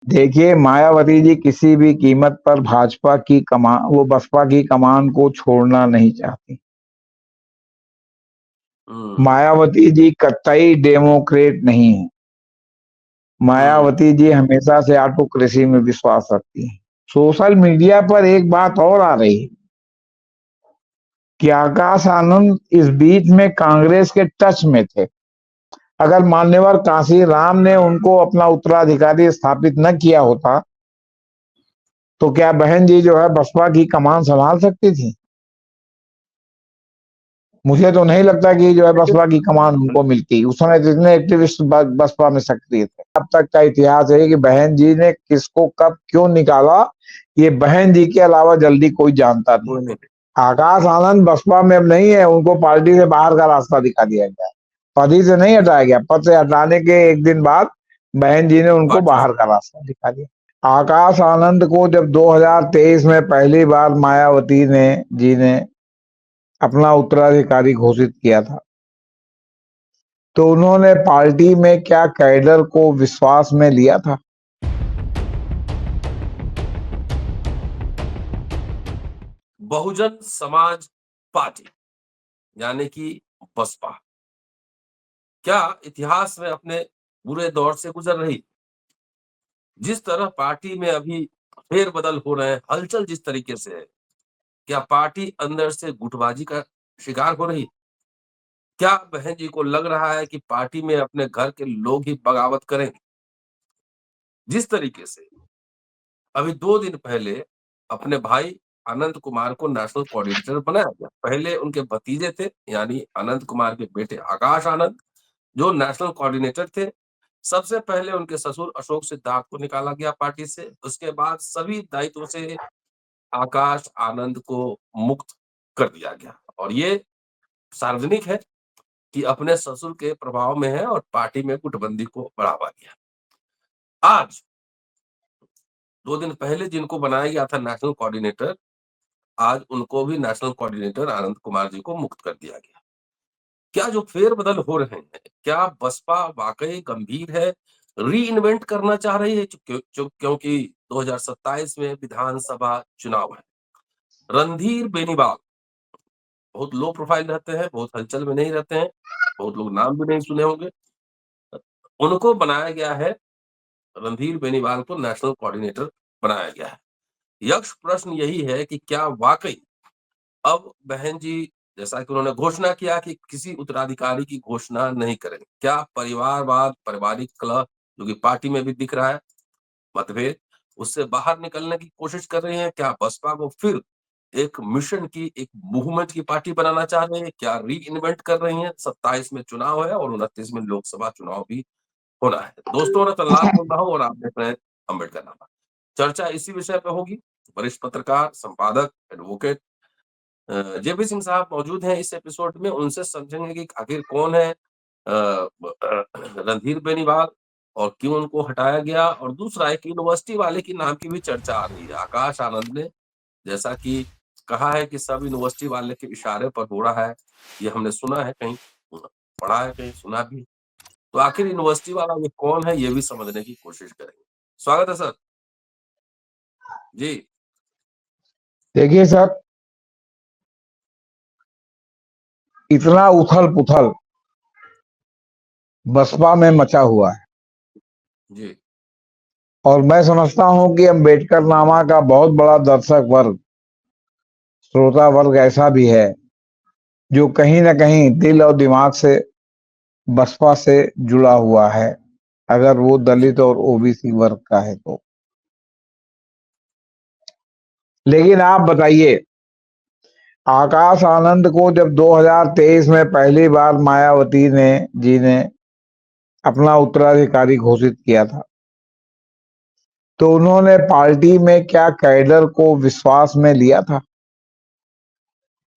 देखिए, मायावती जी किसी भी कीमत पर बसपा की कमान को छोड़ना नहीं चाहती। मायावती जी कतई डेमोक्रेट नहीं है। मायावती जी हमेशा से ऑटोक्रेसी में विश्वास रखती है। सोशल मीडिया पर एक बात और आ रही है कि आकाश आनंद इस बीच में कांग्रेस के टच में थे। अगर मान्यवर कांशी राम ने उनको अपना उत्तराधिकारी स्थापित न किया होता तो क्या बहन जी जो है बसपा की कमान संभाल सकती थी? मुझे तो नहीं लगता कि जो है बसपा की कमान उनको मिलती। उस समय जितने एक्टिविस्ट बसपा में सक्रिय थे, अब तक का इतिहास है कि बहन जी ने किसको कब क्यों निकाला, ये बहन जी के अलावा जल्दी कोई जानता नहीं। आकाश आनंद बसपा में अब नहीं है, उनको पार्टी से बाहर का रास्ता दिखा दिया गया। पद ही से नहीं हटाया गया, पद से हटाने के एक दिन बाद बहन जी ने उनको बाहर का रास्ता दिखा दिया। आकाश आनंद को जब 2023 में पहली बार मायावती जी ने अपना उत्तराधिकारी घोषित किया था तो उन्होंने पार्टी में क्या कैडर को विश्वास में लिया था? बहुजन समाज पार्टी यानी कि बसपा क्या इतिहास में अपने बुरे दौर से गुजर रही? जिस तरह पार्टी में अभी फेरबदल हो रहे हैं, हलचल जिस तरीके से है, क्या पार्टी अंदर से गुटबाजी का शिकार हो रही? क्या बहन जी को लग रहा है कि पार्टी में अपने घर के लोग ही बगावत करेंगे? जिस तरीके से अभी 2 दिन पहले अपने भाई अनंत कुमार को नेशनल कोऑर्डिनेटर बनाया गया। पहले उनके भतीजे थे यानी अनंत कुमार के बेटे आकाश आनंद जो नेशनल कोऑर्डिनेटर थे। सबसे पहले उनके ससुर अशोक सिद्धार्थ को निकाला गया पार्टी से। उसके बाद सभी दायित्वों से आकाश आनंद को मुक्त कर दिया गया और ये सार्वजनिक है कि अपने ससुर के प्रभाव में है और पार्टी में गुटबंदी को बढ़ावा दिया। आज 2 दिन पहले जिनको बनाया गया था नेशनल कोऑर्डिनेटर, आज उनको भी नेशनल कोऑर्डिनेटर आनंद कुमार जी को मुक्त कर दिया गया। क्या जो फेरबदल हो रहे हैं, क्या बसपा वाकई गंभीर है, रीइन्वेंट करना चाह रही है? क्योंकि 2027 में विधानसभा चुनाव है। रणधीर बेनीवाल बहुत लो प्रोफाइल रहते हैं, बहुत हलचल में नहीं रहते हैं, बहुत लोग नाम भी नहीं सुने होंगे। उनको बनाया गया है, रणधीर बेनीवाल को नेशनल कोऑर्डिनेटर बनाया गया है। यक्ष प्रश्न यही है कि क्या वाकई अब बहन जी जैसा कि उन्होंने घोषणा किया कि किसी उत्तराधिकारी की घोषणा नहीं करेंगे। क्या परिवारवाद, पारिवारिक कलह जो कि पार्टी में भी दिख रहा है, मतभेद, उससे बाहर निकलने की कोशिश कर रही हैं? क्या बसपा को फिर एक मिशन की, एक मूवमेंट की पार्टी बनाना चाह रही हैं? क्या रीइन्वेंट कर रही हैं? 27 में चुनाव है और 29 में लोकसभा चुनाव भी होना है। दोस्तों, मैं तल्लाल बोल रहा हूँ और आप देख रहे हैं अम्बेडकरनामा। चर्चा इसी विषय पे होगी। वरिष्ठ पत्रकार, संपादक, एडवोकेट जेपी सिंह साहब मौजूद हैं इस एपिसोड में। उनसे समझेंगे कि आखिर कौन है रणधीर बेनीवाल और क्यों उनको हटाया गया। और दूसरा एक यूनिवर्सिटी वाले की नाम की भी चर्चा आ रही है। आकाश आनंद ने जैसा कि कहा है कि सब यूनिवर्सिटी वाले के इशारे पर हो रहा है, ये हमने सुना है, कहीं पढ़ा है, कहीं सुना भी। तो आखिर यूनिवर्सिटी वाला ये कौन है, ये भी समझने की कोशिश करेंगे। स्वागत है सर जी। देखिए सर, इतना उथल पुथल बसपा में मचा हुआ है जी और मैं समझता हूं कि अम्बेडकरनामा का बहुत बड़ा दर्शक वर्ग, श्रोता वर्ग ऐसा भी है जो कहीं ना कहीं दिल और दिमाग से बसपा से जुड़ा हुआ है, अगर वो दलित और ओबीसी वर्ग का है तो। लेकिन आप बताइए, आकाश आनंद को जब 2023 में पहली बार मायावती जी ने अपना उत्तराधिकारी घोषित किया था तो उन्होंने पार्टी में क्या कैडर को विश्वास में लिया था?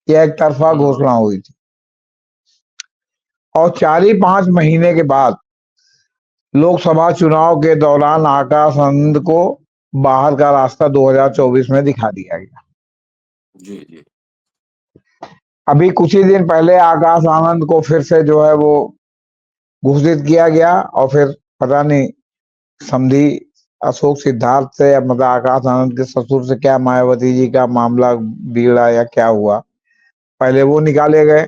यह एक तरफा घोषणा हुई थी और 4-5 महीने के बाद लोकसभा चुनाव के दौरान आकाश आनंद को बाहर का रास्ता 2024 में दिखा दिया गया। जी जी अभी कुछ ही दिन पहले आकाश आनंद को फिर से जो है वो घोषित किया गया और फिर पता नहीं समधी अशोक सिद्धार्थ से या मतलब आकाश आनंद के ससुर से क्या मायावती जी का मामला बिगड़ा या क्या हुआ, पहले वो निकाले गए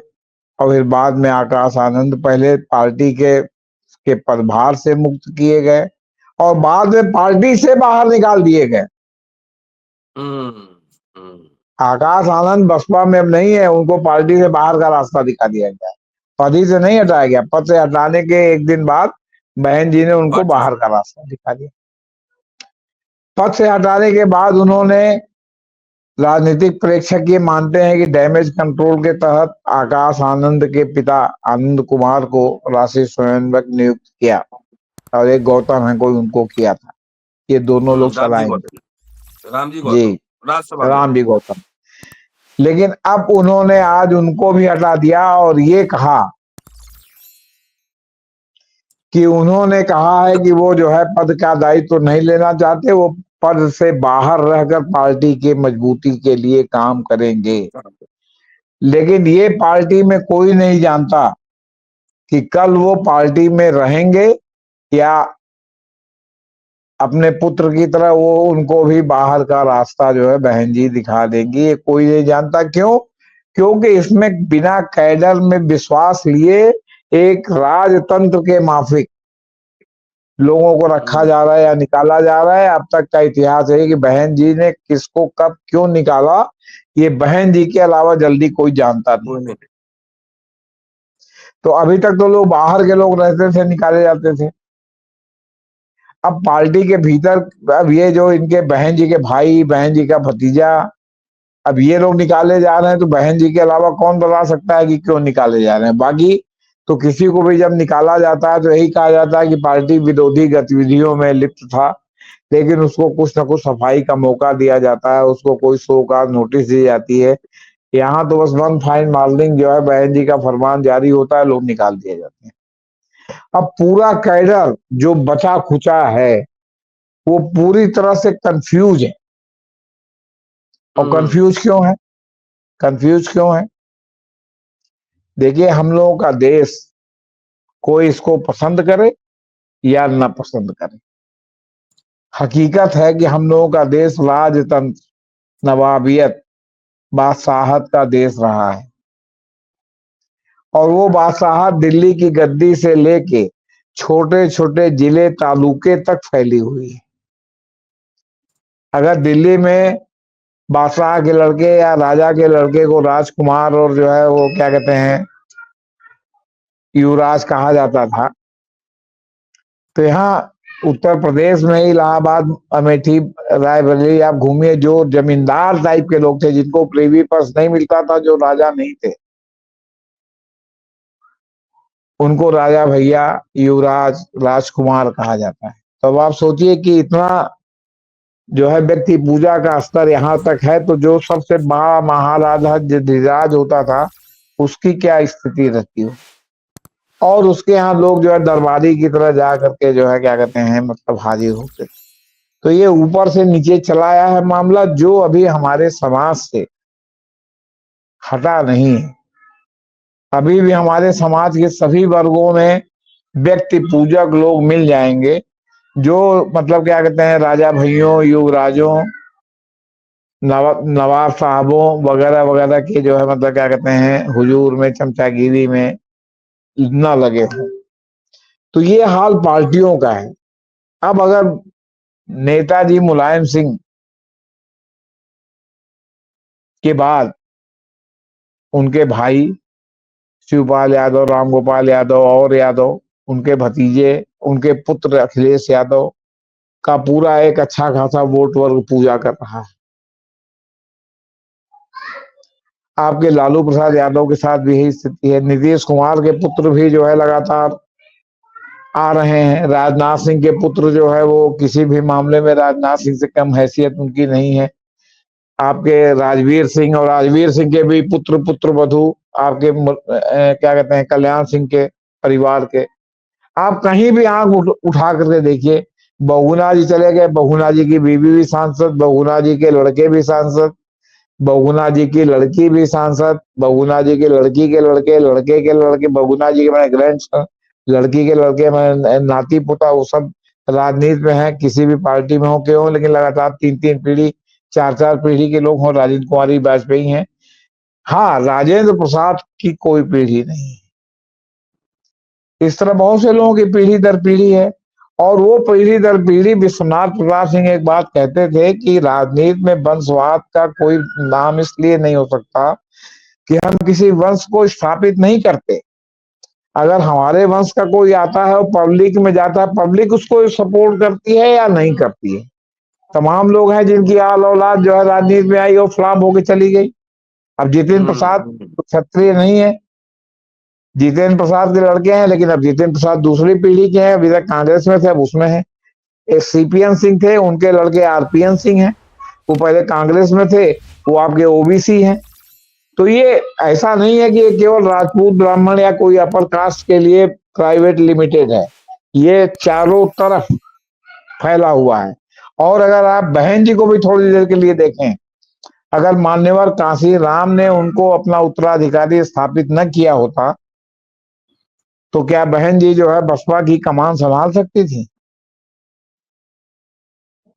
और फिर बाद में आकाश आनंद पहले पार्टी के पदभार से मुक्त किए गए और बाद में पार्टी से बाहर निकाल दिए गए। हम्म हम्म, आकाश आनंद बसपा में अब नहीं है, उनको पार्टी से बाहर का रास्ता दिखा दिया गया। पद ही से नहीं हटाया गया, पद से हटाने के एक दिन बाद बहन जी ने उनको पार्टी बाहर का रास्ता दिखा दिया। पद से हटाने के बाद उन्होंने, राजनीतिक प्रेक्षक ये मानते हैं कि डैमेज कंट्रोल के तहत आकाश आनंद के पिता आनंद कुमार को राष्ट्रीय स्वयंसेवक नियुक्त किया और एक गौतम है कोई उनको किया था। ये दोनों लोग रामजी चलाएंगे। गौतम, रामजी जी, गौतम राज्यसभा में। राम जी गौतम। लेकिन अब उन्होंने आज उनको भी हटा दिया और ये कहा कि उन्होंने कहा है कि वो जो है पद का दायित्व तो नहीं लेना चाहते, वो पद से बाहर रहकर पार्टी के मजबूती के लिए काम करेंगे। लेकिन ये पार्टी में कोई नहीं जानता कि कल वो पार्टी में रहेंगे या अपने पुत्र की तरह वो उनको भी बाहर का रास्ता जो है बहन जी दिखा देंगी। ये कोई नहीं जानता। क्यों? क्योंकि इसमें बिना कैडर में विश्वास लिए एक राजतंत्र के माफिक लोगों को रखा जा रहा है या निकाला जा रहा है। अब तक का इतिहास है कि बहन जी ने किसको कब क्यों निकाला, ये बहन जी के अलावा जल्दी कोई जानता नहीं। तो अभी तक तो लोग बाहर के लोग रहते थे, निकाले जाते थे। अब पार्टी के भीतर अब ये जो इनके बहन जी के भाई, बहन जी का भतीजा, अब ये लोग निकाले जा रहे हैं, तो बहन जी के अलावा कौन बता सकता है कि क्यों निकाले जा रहे हैं। बाकी तो किसी को भी जब निकाला जाता है तो यही कहा जाता है कि पार्टी विरोधी गतिविधियों में लिप्त था, लेकिन उसको कुछ ना कुछ सफाई का मौका दिया जाता है, उसको कोई शो का नोटिस दी जाती है। यहाँ तो बस वन फाइन मार्निंग जो है बहन जी का फरमान जारी होता है, लोग निकाल दिए जाते हैं। अब पूरा कैडर जो बचा खुचा है वो पूरी तरह से कंफ्यूज है। और कंफ्यूज क्यों है? कंफ्यूज क्यों है? देखिए, हम लोगों का देश, कोई इसको पसंद करे या ना पसंद करे, हकीकत है कि हम लोगों का देश राजतंत्र, नवाबियत, बादशाहत का देश रहा है। और वो बादशाहत दिल्ली की गद्दी से लेके छोटे छोटे जिले तालुके तक फैली हुई है। अगर दिल्ली में बादशाह के लड़के या राजा के लड़के को राजकुमार और जो है वो क्या कहते हैं युवराज कहा जाता था, तो यहाँ उत्तर प्रदेश में इलाहाबाद, अमेठी, रायबरेली आप घूमिए, जो जमींदार टाइप के लोग थे जिनको प्रिवी पर्स नहीं मिलता था, जो राजा नहीं थे, उनको राजा भैया, युवराज, राजकुमार कहा जाता है। तो आप सोचिए कि इतना जो है व्यक्ति पूजा का स्तर यहाँ तक है, तो जो सबसे बड़ा महाराजा धीराज होता था उसकी क्या स्थिति रहती हो। और उसके यहाँ लोग जो है दरबारी की तरह जा करके जो है क्या कहते हैं मतलब हाजिर होते थे। तो ये ऊपर से नीचे चला आया है मामला, जो अभी हमारे समाज से हटा नहीं है। अभी भी हमारे समाज के सभी वर्गों में व्यक्ति पूजक लोग मिल जाएंगे, जो मतलब क्या कहते हैं राजा भैयों, युवराजों, नवाब साहबों वगैरह वगैरह के जो है मतलब क्या कहते हैं हुजूर में, चमचागिरी में न लगे हों। तो ये हाल पार्टियों का है। अब अगर नेताजी मुलायम सिंह के बाद उनके भाई शिवपाल यादव, रामगोपाल यादव और यादव, उनके भतीजे, उनके पुत्र अखिलेश यादव का पूरा एक अच्छा खासा वोट वर्ग पूजा कर रहा है। आपके लालू प्रसाद यादव के साथ भी यही स्थिति है। नीतीश कुमार के पुत्र भी जो है लगातार आ रहे हैं। राजनाथ सिंह के पुत्र जो है वो किसी भी मामले में राजनाथ सिंह से कम हैसियत उनकी नहीं है। आपके राजवीर सिंह और राजवीर सिंह के भी पुत्र वधु आपके क्या कहते हैं कल्याण सिंह के परिवार के, आप कहीं भी आंख उठा करके देखिए, बहुगुणा जी चले गए, बहुगुणा जी की बीवी भी सांसद, बहुगुणा जी के लड़के भी सांसद, बहुगुणा जी की लड़की भी सांसद, बहुगुणा जी की लड़की के लड़के, लड़के के लड़के, बहुगुणा जी के मैंने ग्रैंड सन, लड़की के लड़के मैंने नाती पोता, वो सब राजनीति में है, किसी भी पार्टी में हो के हो, लेकिन लगातार 3-3 पीढ़ी, 4-4 पीढ़ी के लोग हों। राजेंद्र कुमारी वाजपेयी हैं। हाँ, राजेंद्र प्रसाद की कोई पीढ़ी नहीं है। इस तरह बहुत से लोगों की पीढ़ी दर पीढ़ी है। और वो पीढ़ी दर पीढ़ी, विश्वनाथ प्रताप सिंह एक बात कहते थे कि राजनीति में वंशवाद का कोई नाम इसलिए नहीं हो सकता कि हम किसी वंश को स्थापित नहीं करते। अगर हमारे वंश का कोई आता है और पब्लिक में जाता है, पब्लिक उसको सपोर्ट करती है या नहीं करती है। तमाम लोग हैं जिनकी आल औलाद जो है राजनीति में आई और फ्लॉप होके चली गई। अब जितेंद्र प्रसाद क्षत्रिय नहीं है, जितेंद्र प्रसाद के लड़के हैं, लेकिन अब जितेंद्र प्रसाद दूसरी पीढ़ी के हैं। अभी तक कांग्रेस में थे, अब उसमें है। एक सीपीएन सिंह थे, उनके लड़के आरपीएन सिंह हैं। वो पहले कांग्रेस में थे, वो आपके ओबीसी हैं। तो ये ऐसा नहीं है कि ये केवल राजपूत ब्राह्मण या कोई अपर कास्ट के लिए प्राइवेट लिमिटेड है। ये चारों तरफ फैला हुआ है। और अगर आप बहन जी को भी थोड़ी देर के लिए देखें, अगर मान्यवर कांसी राम ने उनको अपना उत्तराधिकारी स्थापित न किया होता तो क्या बहन जी जो है बसपा की कमान संभाल सकती थी?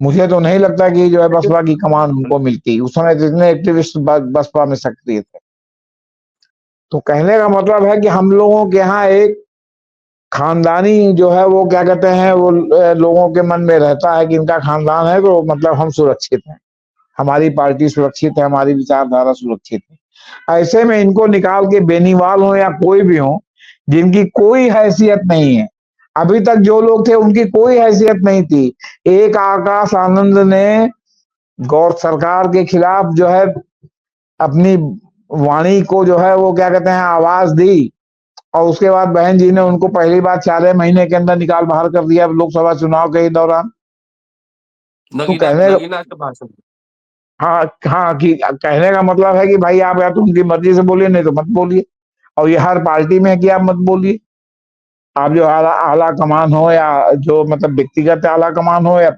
मुझे तो नहीं लगता कि जो है बसपा की कमान उनको मिलती। उस समय जितने एक्टिविस्ट बसपा में सक्रिय थे। तो कहने का मतलब है कि हम लोगों के यहाँ एक खानदानी जो है वो क्या कहते हैं, वो लोगों के मन में रहता है कि इनका खानदान है तो मतलब हम सुरक्षित हैं, हमारी पार्टी सुरक्षित है, हमारी विचारधारा सुरक्षित है। ऐसे में इनको निकाल के बेनीवाल हो या कोई भी हो, जिनकी कोई हैसियत नहीं है, अभी तक जो लोग थे उनकी कोई हैसियत नहीं थी। एक आकाश आनंद ने गौर सरकार के खिलाफ जो है अपनी वाणी को जो है वो क्या कहते हैं आवाज दी, और उसके बाद बहन जी ने उनको पहली बार 4 महीने के अंदर निकाल बाहर कर दिया लोकसभा चुनाव के दौरान। तो नगीना के भाषण। हाँ हाँ, कि कहने का मतलब है कि भाई आप या तो उनकी मर्जी से बोलिए, नहीं तो मत बोलिए। और ये हर पार्टी में है कि आप मत बोलिए। आप जो आला कमान हो या जो मतलब व्यक्तिगत आला कमान हो या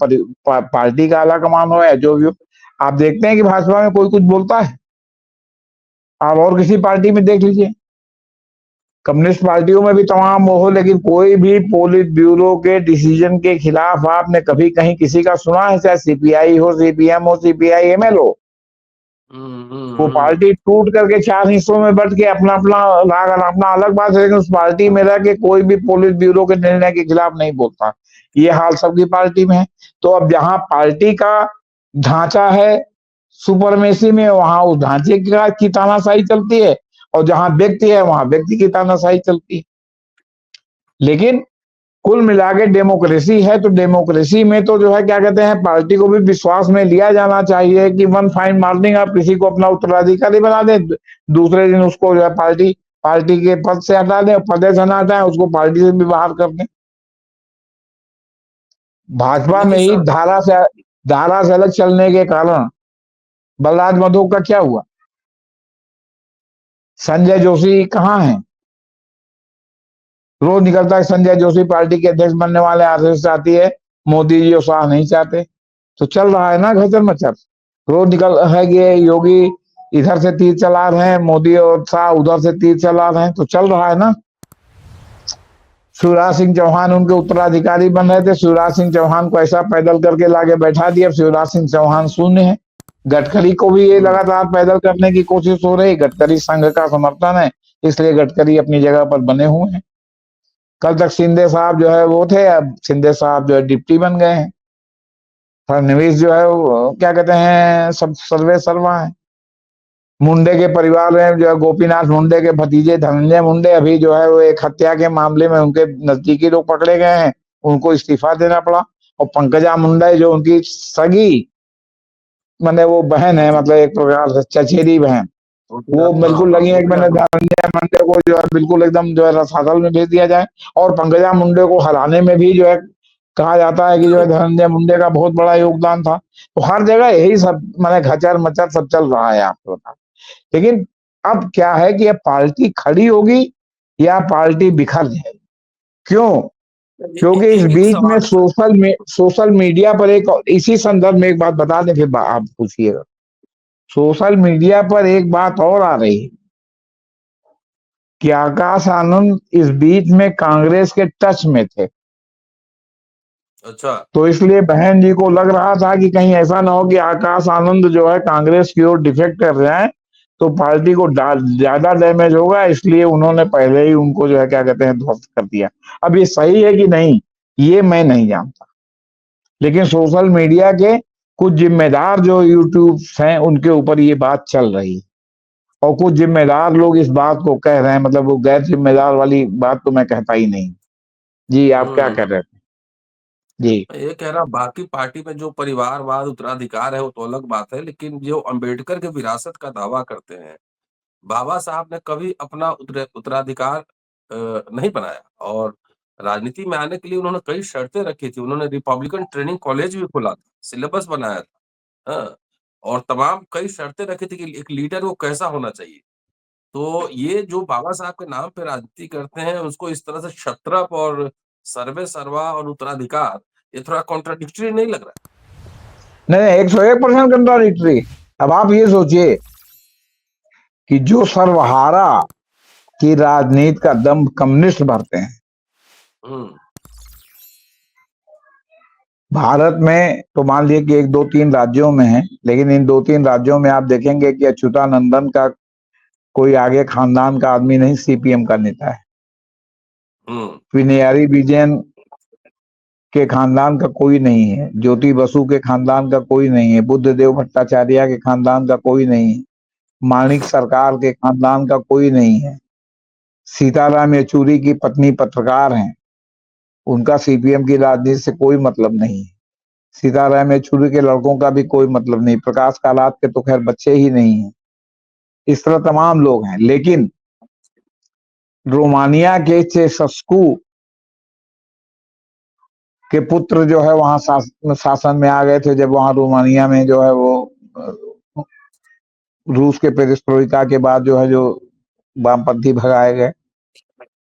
पार्टी का आला कमान हो या जो भी हो, आप देखते हैं कि भाजपा में कोई कुछ बोलता है? आप और किसी पार्टी में देख लीजिए। कम्युनिस्ट पार्टियों में भी तमाम वो हो, लेकिन कोई भी पोलित ब्यूरो के डिसीजन के खिलाफ आपने कभी कहीं किसी का सुना है? चाहे सीपीआई हो, सीपीएम हो, सीपीआई एमएल हो। वो पार्टी टूट करके 4 हिस्सों में बट के अपना अपना अपना अलग बात है, लेकिन उस पार्टी में रह के कोई भी पोलित ब्यूरो के निर्णय के खिलाफ नहीं बोलता। ये हाल सबकी पार्टी में है। तो अब जहां पार्टी का ढांचा है सुपरमेसी में, वहां उस ढांचे की तानाशाही चलती है, और जहां व्यक्ति है वहां व्यक्ति की तानाशाही चलती है। लेकिन कुल मिला के डेमोक्रेसी है, तो डेमोक्रेसी में तो जो है क्या कहते हैं, पार्टी को भी विश्वास में लिया जाना चाहिए कि वन फाइन मॉर्निंग आप किसी को अपना उत्तराधिकारी बना दें, दूसरे दिन उसको जो है पार्टी पार्टी के पद से हटा दें, पद से न हटाएं, उसको पार्टी से भी बाहर कर दें। भाजपा में देखिए ही सर, धारा से अलग चलने के कारण बलराज मधो का क्या हुआ? संजय जोशी कहाँ है? रोज निकलता है संजय जोशी पार्टी के अध्यक्ष बनने वाले, आरएसएस चाहती है, मोदी जी और शाह नहीं चाहते। तो चल रहा है ना घचर मचर। रोज निकल है कि योगी इधर से तीर चला रहे हैं, मोदी और शाह उधर से तीर चला रहे हैं, तो चल रहा है ना। शिवराज सिंह चौहान उनके उत्तराधिकारी बन रहे थे, शिवराज सिंह चौहान को ऐसा पैदल करके लाके बैठा दिया। शिवराज सिंह चौहान शून्य है। गडकरी को भी ये लगातार पैदल करने की कोशिश हो रही। गडकरी संघ का समर्थन है, इसलिए गडकरी अपनी जगह पर बने हुए हैं। कल तक शिंदे साहब जो है वो थे, अब शिंदे साहब जो है डिप्टी बन गए हैं। फडणवीस जो है वो क्या कहते हैं सब सर्वे सर्वा है। मुंडे के परिवार में जो है गोपीनाथ मुंडे के भतीजे धनंजय मुंडे अभी जो है वो एक हत्या के मामले में उनके नजदीकी लोग पकड़े गए हैं, उनको इस्तीफा देना पड़ा। और पंकजा मुंडे जो उनकी सगी मैंने वो बहन है, मतलब एक प्रकार से चचेरी बहन, वो बिल्कुल लगी है कि मैंने धनंजय मुंडे को जो है बिल्कुल एकदम जो है रसातल में भेज दिया जाए। और पंकजा मुंडे को हराने में भी जो है कहा जाता है कि जो है धनंजय मुंडे का बहुत बड़ा योगदान था। तो हर जगह यही सब मैंने घचर मचर सब चल रहा है आपको बता। लेकिन अब क्या है कि ये पार्टी खड़ी होगी या पार्टी बिखर जाएगी? क्यों? क्योंकि इस एक बीच में सवाल सर, सोशल मीडिया पर एक, इसी संदर्भ में एक बात बता दें फिर आप पूछिएगा। सोशल मीडिया पर एक बात और आ रही है कि आकाश आनंद इस बीच में कांग्रेस के टच में थे। अच्छा। तो इसलिए बहन जी को लग रहा था कि कहीं ऐसा ना हो कि आकाश आनंद जो है कांग्रेस की ओर डिफेक्ट कर जाए तो पार्टी को ज्यादा डैमेज होगा, इसलिए उन्होंने पहले ही उनको जो है क्या कहते हैं ध्वस्त कर दिया। अब ये सही है कि नहीं ये मैं नहीं जानता, लेकिन सोशल मीडिया के कुछ जिम्मेदार जो यूट्यूब हैं उनके ऊपर ये बात चल रही है, और कुछ जिम्मेदार लोग इस बात को कह रहे हैं, मतलब वो गैर जिम्मेदार वाली बात तो मैं कहता ही नहीं। जी आप क्या कह हम्म। रहे थे? जी। मैं ये कह रहा बाकी पार्टी में जो परिवारवाद उत्तराधिकार है वो तो अलग बात है, लेकिन जो अंबेडकर के विरासत का दावा करते हैं, बाबा साहब ने कभी अपना उत्तराधिकार नहीं बनाया, और राजनीति में आने के लिए उन्होंने कई शर्तें रखी थी। उन्होंने रिपब्लिकन ट्रेनिंग कॉलेज भी खोला था, सिलेबस बनाया था। हाँ, और तमाम कई शर्तें रखी थी कि एक लीडर वो कैसा होना चाहिए। तो ये जो बाबा साहब के नाम पे राजनीति करते हैं, उसको इस तरह से क्षत्रप और सर्वे सर्वा और उत्तराधिकार, ये थोड़ा कॉन्ट्राडिक्टरी नहीं लग रहा है? नहीं, 101% कंट्राडिक्टरी। अब आप ये सोचिए कि जो सर्वहारा की राजनीति का दम कम्युनिस्ट भरते हैं हुँ, भारत में, तो मान लीजिए कि एक दो तीन राज्यों में है, लेकिन इन दो तीन राज्यों में आप देखेंगे कि अच्युतानंदन का कोई आगे खानदान का आदमी नहीं सीपीएम का नेता है, हुँ, पिनियारी विजयन के खानदान का कोई नहीं है, ज्योति बसु के खानदान का कोई नहीं है, बुद्धदेव भट्टाचार्य के खानदान का कोई नहीं है, माणिक सरकार के खानदान का कोई नहीं है, सीताराम येचुरी की पत्नी पत्रकार हैं, उनका सीपीएम की राजनीति से कोई मतलब नहीं है, सीताराम येचुरी के लड़कों का भी कोई मतलब नहीं, प्रकाश कारात के तो खैर बच्चे ही नहीं है, इस तरह तमाम लोग हैं। लेकिन रोमानिया के चेसस्कू के पुत्र जो है वहां शासन में आ गए थे, जब वहां रोमानिया में जो है वो रूस के पेरिस्ट्रोइका के बाद जो है जो वामपंथी भगाए गए,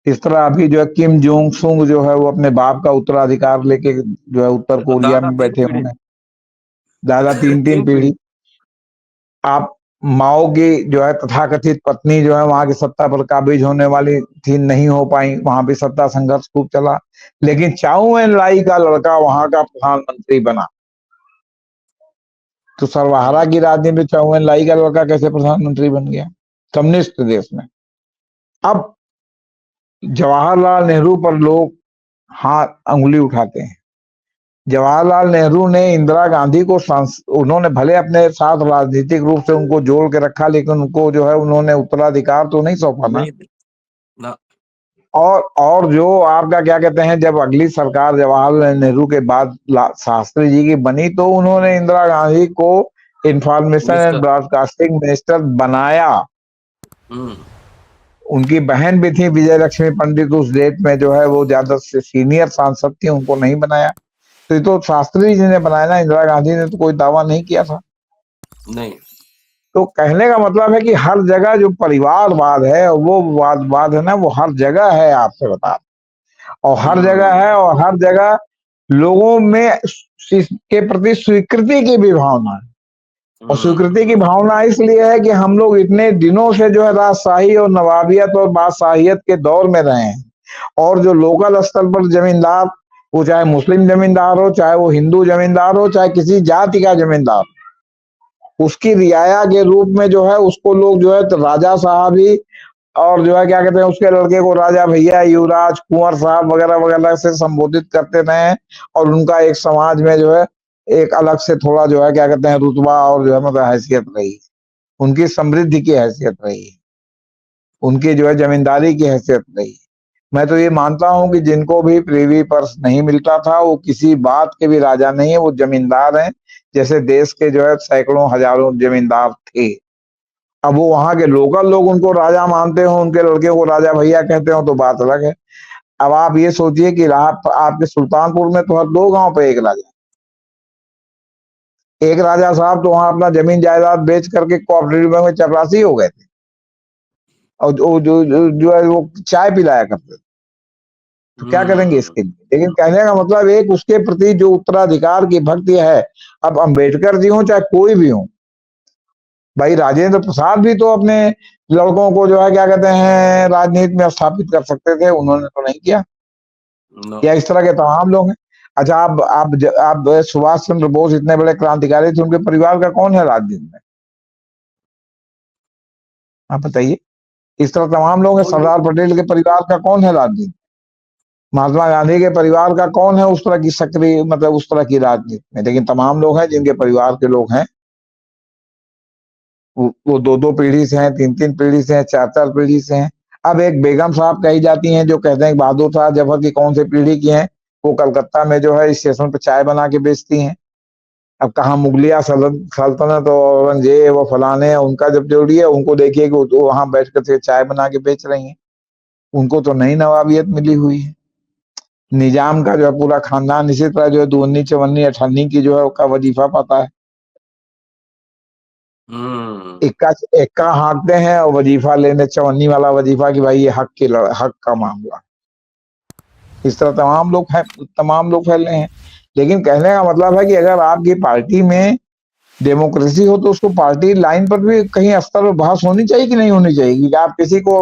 इस तरह अभी जो है किम जोंग सुंग जो है वो अपने बाप का उत्तराधिकार लेके जो है उत्तर कोरिया दादा में 3 बैठे पीढ़ी। हुए हैं, दादा तीन तीन 3 पीढ़ी। पीढ़ी। आप माओ की जो है तथाकथित पत्नी जो है वहां की सत्ता पर काबिज होने वाली थी, नहीं हो पाई, वहां भी सत्ता संघर्ष खूब चला, लेकिन चाउ एन लाई का लड़का वहां का प्रधानमंत्री बना। तो सर्वहारा हुँ, की राजनीति में चाउ एन लाई का लड़का कैसे प्रधानमंत्री बन गया कम्युनिस्ट देश में? अब जवाहरलाल नेहरू पर लोग हाथ अंगुली उठाते हैं। जवाहरलाल नेहरू ने इंदिरा गांधी को उन्होंने भले अपने साथ राजनीतिक रूप से उनको जोड़ के रखा, लेकिन उनको जो है उन्होंने उत्तराधिकार तो नहीं सौंपा ना। नहीं ना। और जो आपका क्या कहते हैं, जब अगली सरकार जवाहरलाल नेहरू के बाद शास्त्री जी की बनी तो उन्होंने इंदिरा गांधी को information and minister. Broadcasting minister बनाया। हुँ, उनकी बहन भी थी विजय लक्ष्मी पंडित, उस डेट में जो है वो ज्यादा से सीनियर सांसद थी, उनको नहीं बनाया। तो ये तो शास्त्री जी ने बनाया ना, इंदिरा गांधी ने तो कोई दावा नहीं किया था। नहीं। तो कहने का मतलब है कि हर जगह जो परिवारवाद है वो वाद है ना, वो हर जगह है, आपसे बता, और हर जगह हुँ, है, और हर जगह लोगों में इसके प्रति स्वीकृति की भी भावना है। और स्वीकृति की हुँ, भावना इसलिए है कि हम लोग इतने दिनों से जो है राजशाही और नवाबियत और बादशाहियत के दौर में रहे हैं, और जो लोकल स्तर पर जमींदार, वो चाहे मुस्लिम जमींदार हो, चाहे वो हिंदू जमींदार हो, चाहे किसी जाति का जमींदार, उसकी रियाया के रूप में जो है उसको लोग जो है तो राजा साहब ही, और जो है क्या कहते हैं उसके लड़के को राजा भैया, युवराज, कुंवर साहब वगैरह वगैरह से संबोधित करते रहे हैं, और उनका एक समाज में जो है एक अलग से थोड़ा जो है क्या कहते हैं रुतबा और जो है मतलब हैसियत रही, उनकी समृद्धि की हैसियत रही, उनकी जो है जमींदारी की हैसियत रही। मैं तो ये मानता हूं कि जिनको भी प्रिवी पर्स नहीं मिलता था वो किसी बात के भी राजा नहीं है, वो जमींदार हैं, जैसे देश के जो है सैकड़ों हजारों जमींदार थे। अब वो वहां के लोकल लोग उनको राजा मानते हो, उनके लड़के को राजा भैया कहते हो तो बात अलग है। अब आप ये सोचिए कि आपके सुल्तानपुर में तो हर दो गांव पे एक राजा, एक राजा साहब तो वहां अपना जमीन जायदाद बेच करके कोऑपरेटिव बैंक में चपरासी हो गए थे, और जो है वो चाय पिलाया करते थे। तो क्या करेंगे हुँ, इसके लिए? लेकिन कहने का मतलब एक उसके प्रति जो उत्तराधिकार की भक्ति है, अब अंबेडकर जी हो चाहे कोई भी हो, भाई राजेंद्र प्रसाद भी तो अपने लड़कों को जो है क्या कहते हैं राजनीति में स्थापित कर सकते थे, उन्होंने तो नहीं किया। नो। या इस तरह के तमाम लोग हैं। अच्छा, आप सुभाष चंद्र बोस इतने बड़े क्रांतिकारी थे, उनके परिवार का कौन है राजनीति में? आप बताइए। इस तरह तमाम लोग हैं। तो ये सरदार पटेल के परिवार का कौन है राजनीति? महात्मा गांधी के परिवार का कौन है उस तरह की सक्रिय, मतलब उस तरह की राजनीति में? लेकिन तमाम लोग हैं जिनके परिवार के लोग हैं, वो दो दो पीढ़ी से हैं, तीन तीन पीढ़ी से हैं, चार चार पीढ़ी से हैं। अब एक बेगम साहब कही जाती हैं जो कहते हैं कि बहादुर शाह जफर की कौन सी पीढ़ी की हैं, वो कलकत्ता में जो है स्टेशन पे चाय बना के बेचती हैं। अब कहाँ मुगलिया सल्तनत और औरंगजेब और फलाने, उनका जब जोड़ी है, उनको देखिए कि वो वहां बैठ कर चाय बना के बेच रही हैं। उनको तो नई नवाबियत मिली हुई है। निजाम का जो है पूरा खानदान इसी तरह जो है दूनी चवन्नी अठन्नी की जो है उसका वजीफा पाता है। हम्म इक्का इक्का हाँकते हैं और वजीफा लेने चवन्नी वाला वजीफा कि भाई ये हक का मामला। इस तरह तमाम लोग फैले हैं। लेकिन कहने का मतलब है कि अगर आपकी पार्टी में डेमोक्रेसी हो तो उसको पार्टी लाइन पर भी कहीं स्तर पर बहस होनी चाहिए कि नहीं होनी चाहिए, कि आप किसी को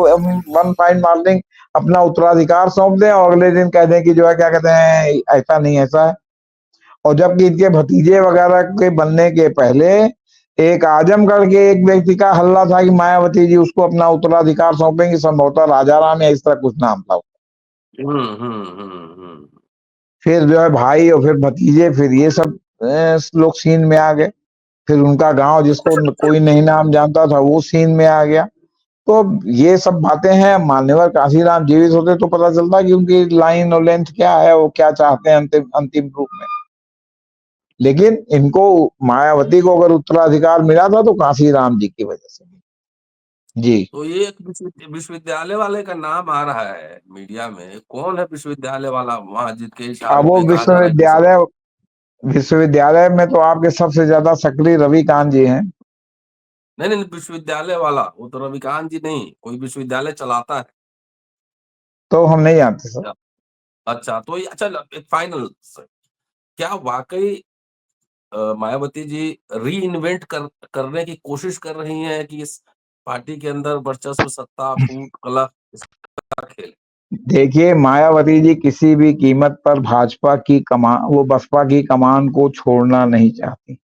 वन फाइन मॉर्निंग अपना उत्तराधिकार सौंप दें और अगले दिन कह दें कि जो है क्या कहते हैं ऐसा नहीं ऐसा है। और जबकि इनके भतीजे वगैरह के बनने के पहले एक आजमगढ़ के एक व्यक्ति का हल्ला था कि मायावती जी उसको अपना उत्तराधिकार सौंपेंगे, संभवतः राजा राम या इस तरह कुछ नाम था। हम्म। फिर जो है भाई और फिर भतीजे, फिर ये सब लोग सीन में आ गए। फिर उनका गांव जिसको कोई नहीं नाम जानता था वो सीन में आ गया। तो ये सब बातें हैं। मान्यवर काशीराम जीवित होते तो पता चलता कि उनकी लाइन और लेंथ क्या है, वो क्या चाहते हैं अंतिम अंतिम रूप में। लेकिन इनको, मायावती को अगर उत्तराधिकार मिला था तो काशीराम जी की वजह से। जी। तो ये एक विश्वविद्यालय वाले का नाम आ रहा है मीडिया में, कौन है विश्वविद्यालय वाला वहां जिसके अब इशारों वो पे कहा जा रहा है कि सब? विश्वविद्यालय में तो आपके सबसे ज्यादा सक्रिय रविकांत जी हैं। नहीं नहीं, विश्वविद्यालय वाला वो तो रविकांत जी नहीं, कोई विश्वविद्यालय चलाता है। तो हम नहीं जानते सर। अच्छा अच्छा, तो ये अच्छा, एक फाइनल, क्या वाकई मायावती जी री इन्वेंट करने की कोशिश कर रही हैं कि इस पार्टी के अंदर वर्चस्व, सत्ता, फूट, कला, इसका खेल? देखिए, मायावती जी किसी भी कीमत पर भाजपा की कमान, वो बसपा की कमान को छोड़ना नहीं चाहती।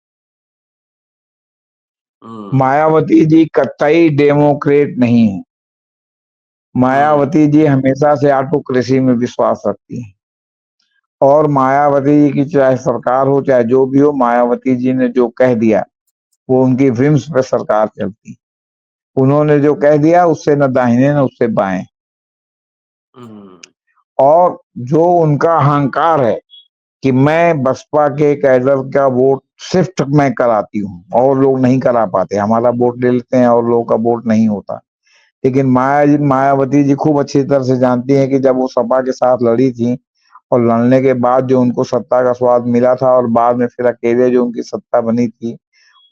हम्म मायावती जी कतई डेमोक्रेट नहीं है। हम्म मायावती जी हमेशा से ऑटोक्रेसी में विश्वास रखती है। और मायावती जी की चाहे सरकार हो चाहे जो भी हो, मायावती जी ने जो कह दिया वो उनकी विम्स पे सरकार चलती। उन्होंने जो कह दिया उससे न दाहिने न उससे बाएं। हम्म और जो उनका अहंकार है कि मैं बसपा के कैडर का वोट शिफ्ट मैं कराती हूँ और लोग नहीं करा पाते, हमारा वोट ले लेते हैं और लोगों का वोट नहीं होता। लेकिन मायावती जी खूब अच्छी तरह से जानती हैं कि जब वो सपा के साथ लड़ी थी और लड़ने के बाद जो उनको सत्ता का स्वाद मिला था और बाद में फिर अकेले जो उनकी सत्ता बनी थी,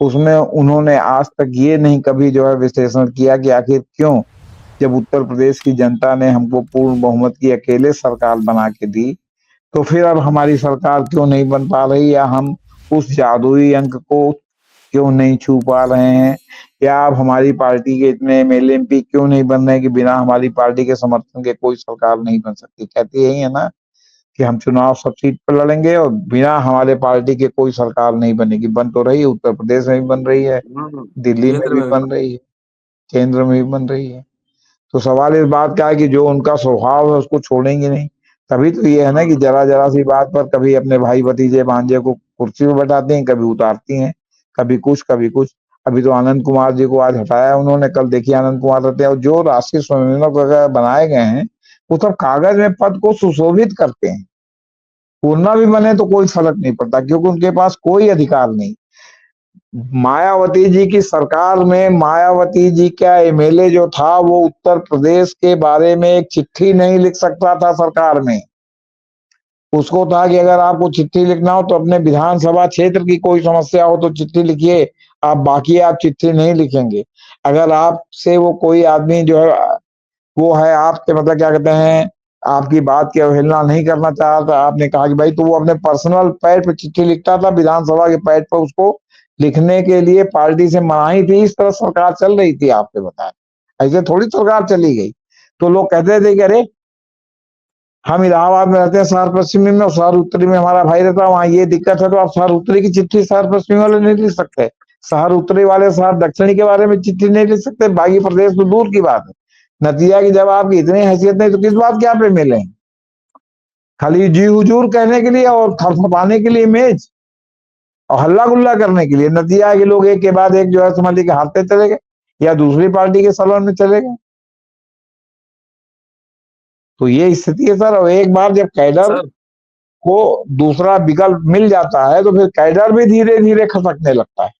उसमें उन्होंने आज तक ये नहीं कभी जो है विश्लेषण किया कि आखिर क्यों, जब उत्तर प्रदेश की जनता ने हमको पूर्ण बहुमत की अकेले सरकार बना के दी, तो फिर अब हमारी सरकार क्यों नहीं बन पा रही, या हम उस जादुई अंक को क्यों नहीं छू पा रहे हैं, या अब हमारी पार्टी के इतने एमएलए एमपी क्यों नहीं बन रहे कि बिना हमारी पार्टी के समर्थन के कोई सरकार नहीं बन सकती। कहती यही है ना कि हम चुनाव सब सीट पर लड़ेंगे और बिना हमारे पार्टी के कोई सरकार नहीं बनेगी। बन तो रही है, उत्तर प्रदेश में भी बन रही है, दिल्ली में केंद्र भी में भी बन रही है, केंद्र में भी बन रही है। तो सवाल इस बात का है कि जो उनका स्वभाव है उसको छोड़ेंगे नहीं। तभी तो ये है ना कि जरा जरा सी बात पर कभी अपने भाई भतीजे भांजे को कुर्सी पर बैठाते हैं, कभी उतारती हैं, कभी कुछ कभी कुछ। अभी तो आनंद कुमार जी को आज हटाया उन्होंने, कल देखिए आनंद कुमार रहते हैं। और जो राष्ट्रीय स्वयंसेवक वगैरह बनाए गए हैं वो सब कागज में पद को सुशोभित करते हैं। पूर्णा भी बने तो कोई फर्क नहीं पड़ता क्योंकि उनके पास कोई अधिकार नहीं। मायावती जी की सरकार में मायावती जी का एमएलए जो था वो उत्तर प्रदेश के बारे में एक चिट्ठी नहीं लिख सकता था सरकार में। उसको था कि अगर आपको चिट्ठी लिखना हो तो अपने विधानसभा क्षेत्र की कोई समस्या हो तो चिट्ठी लिखिए, आप बाकी आप चिट्ठी नहीं लिखेंगे। अगर आपसे वो कोई आदमी जो है वो है आपके मतलब क्या कहते हैं आपकी बात की अवहेलना नहीं करना चाहा था, आपने कहा कि भाई, तो वो अपने पर्सनल पैड पे चिट्ठी लिखता था, विधानसभा के पैड पर उसको लिखने के लिए पार्टी से मनाही थी। इस तरह सरकार चल रही थी, आपसे बताएं। ऐसे थोड़ी सरकार चली गई। तो लोग कहते थे कि अरे हम इलाहाबाद में रहते हैं शहर पश्चिमी में, और शहर उत्तरी में हमारा भाई रहता है, वहाँ ये दिक्कत है, तो आप शहर उत्तरी की चिट्ठी शहर पश्चिमी वाले नहीं लिख सकते, शहर उत्तरी वाले शहर दक्षिणी के बारे में चिट्ठी नहीं लिख सकते, बाकी प्रदेश तो दूर की बात है। नतीजा की जब आपकी इतनी हैसियत नहीं तो किस बात के यहाँ पे मिले, खाली जी हुजूर कहने के लिए और थपथपाने के लिए इमेज और हल्ला गुल्ला करने के लिए। नतीजा कि लोग एक के बाद एक जो है समझ लीजिए हारते चले गए या दूसरी पार्टी के सलोन में चले गए। तो ये स्थिति है सर। और एक बार जब कैडर सर को दूसरा विकल्प मिल जाता है तो फिर कैडर भी धीरे धीरे खसकने लगता है।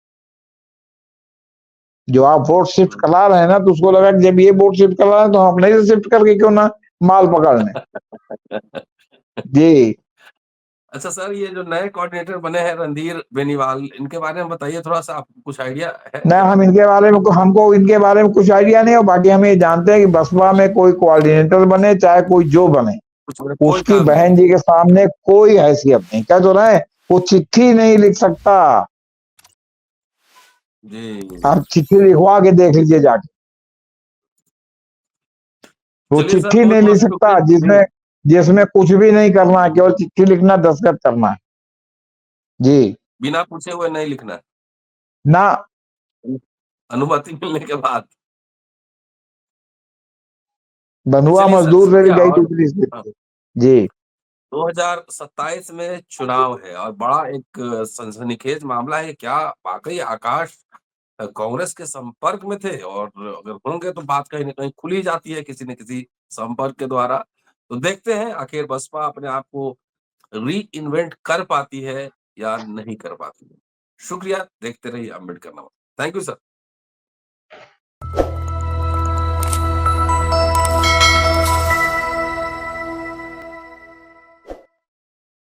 जो आप वोट शिफ्ट करा रहे हैं ना, तो उसको लगा कि जब ये वोट शिफ्ट कर रहा है तो हम अपने से शिफ्ट करके क्यों ना माल पकड़ लें। जी अच्छा सर, ये जो नए कोऑर्डिनेटर बने हैं रणधीर बेनीवाल, इनके बारे में बताइए थोड़ा सा, आपको कुछ आइडिया है न, इनके बारे हम में? इनके बारे में हमको इनके बारे में कुछ आइडिया नहीं है। बाकी हम ये जानते हैं कि बसपा में कोई कोऑर्डिनेटर बने चाहे कोई जो बने, कुछ मतलब कोई उसकी काम नहीं बहन है। जी के सामने कोई हैसियत नहीं। कह तो रहे वो चिट्ठी नहीं लिख सकता। जी आप चिट्ठी लिखवा के देख लीजिए जाके, वो चलिए सर, चिट्ठी बहुत नहीं लिख बहुत सकता शुक्रिया जी। जिसमें जिसमें कुछ भी नहीं करना है, केवल चिट्ठी लिखना, दस्तखत करना है। जी बिना पूछे हुए नहीं लिखना है, ना, अनुमति मिलने के बाद। बंधुआ चलिए सर, मजदूर रेल शुक्रिया। गई और दूसरी हाँ, स्थिति। जी 2027 में चुनाव है और बड़ा एक सनसनीखेज मामला है। क्या वाकई आकाश कांग्रेस के संपर्क में थे? और अगर होंगे तो बात कहीं न कहीं खुल ही जाती है किसी न किसी संपर्क के द्वारा। तो देखते हैं आखिर बसपा अपने आप को रीइन्वेंट कर पाती है या नहीं कर पाती है। शुक्रिया, देखते रहिए Ambedkar Nawaz. Thank you sir.